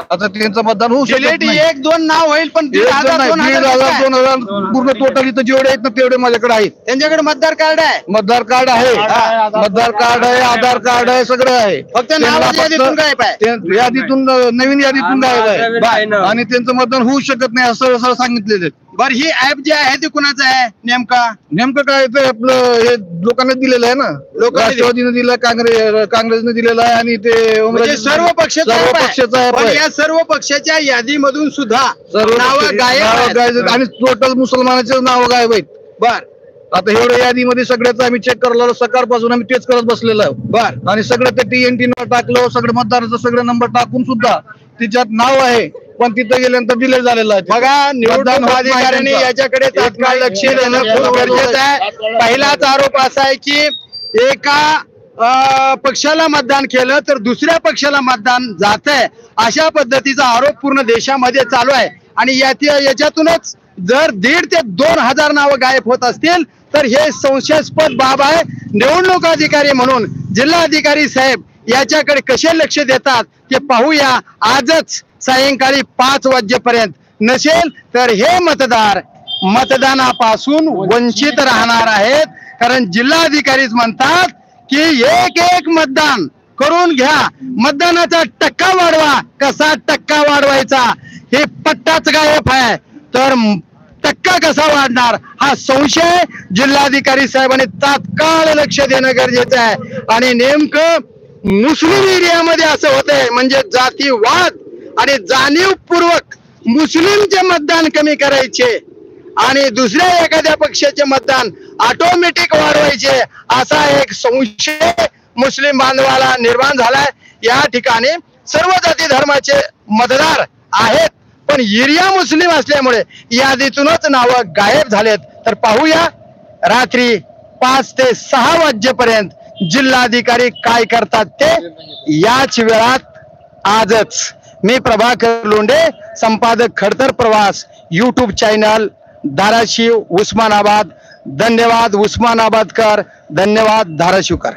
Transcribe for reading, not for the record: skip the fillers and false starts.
आता त्यांचं मतदान होऊ शकत नाही. 1-2 नाव होईल पण 1,000-2,000 पूर्ण टोटल इथं जेवढे आहेत ना तेवढे माझ्याकडे आहेत. त्यांच्याकडे मतदार कार्ड आहे. मतदार कार्ड आहे, मतदार कार्ड आहे, आधार कार्ड आहे, सगळं आहे. फक्त नावाच्या यादीतून गायब आहे. यादीतून नवीन यादीतून गायब आहे आणि त्यांचं मतदान होऊ शकत नाही असं सांगितलेलं. बरं ही ऍप जे आहे ते कुणाचं आहे नेमकं काय ते आपलं हे लोकांना दिलेलं आहे ना. राष्ट्रवादीने दिलं, काँग्रेसने दिलेलं आहे आणि ते म्हणजे सर्व पक्षाचं आहे. या सर्व पक्षाच्या यादीमधून सुद्धा नाव गायब आणि टोटल मुसलमानाचे नाव गायब आहेत. बर आता एवढ्या यादीमध्ये सगळ्याच आम्ही चेक करलो, सकाळपासून आम्ही तेच करत बसलेलो आहे. बर आणि सगळं ते TNT न टाकलं, सगळं मतदाराचं सगळं नंबर टाकून सुद्धा तिच्यात नाव आहे पण तिथं गेल्यानंतर डिलीट झालेलं आहे. बघा निवडणूक अधिकाऱ्यांनी याच्याकडे तात्काळ लक्ष देणं खूप गरजेचं आहे. पहिलाच आरोप असा आहे की एका पक्षाला मतदान केलं तर दुसऱ्या पक्षाला मतदान जातंय अशा पद्धतीचा आरोप पूर्ण देशामध्ये चालू आहे. आणि याच्यातूनच जर 1,500 ते 2,000 नावं गायब होत असतील तर हे संशयास्पद बाब आहे. निवडणूक अधिकारी म्हणून जिल्हाधिकारी साहेब याच्याकडे कसे लक्ष देतात ते पाहूया. आजच सायंकाळी 5 वाजेपर्यंत नसेल तर हे मतदार मतदानापासून वंचित राहणार आहेत. कारण जिल्हाधिकारीच म्हणतात की एक मतदान करून घ्या, मतदानाचा टक्का वाढवा. कसा टक्का वाढवायचा हे पट्टाच गायब आहे तर टक्का कसा वाढणार हा संशय जिल्हाधिकारी साहेबांनी तात्काळ लक्ष देणं गरजेचं आहे. आणि नेमकं मुस्लिम एरियामध्ये असं होतंय म्हणजे जातीवाद आणि जाणीवपूर्वक मुस्लिमचे मतदान कमी करायचे आणि दुसऱ्या एखाद्या पक्षाचे मतदान ऑटोमॅटिक वाढवायचे असा एक संशय मुस्लिम बांधवाला निर्माण झालाय. या ठिकाणी सर्व जाती धर्माचे मतदार आहेत पण एरिया मुस्लिम असल्यामुळे यादीतूनच नावं गायब झालेत. तर पाहूया रात्री 5 ते 6 वाजेपर्यंत जिल्हाधिकारी काय करतात ते याच वेळात. आजच मी प्रभाकर लोंढे, संपादक खडतर प्रवास, YouTube चॅनल, धाराशिव, उस्मानाबाद. धन्यवाद उस्मानाबादकर, धन्यवाद धाराशिवकर.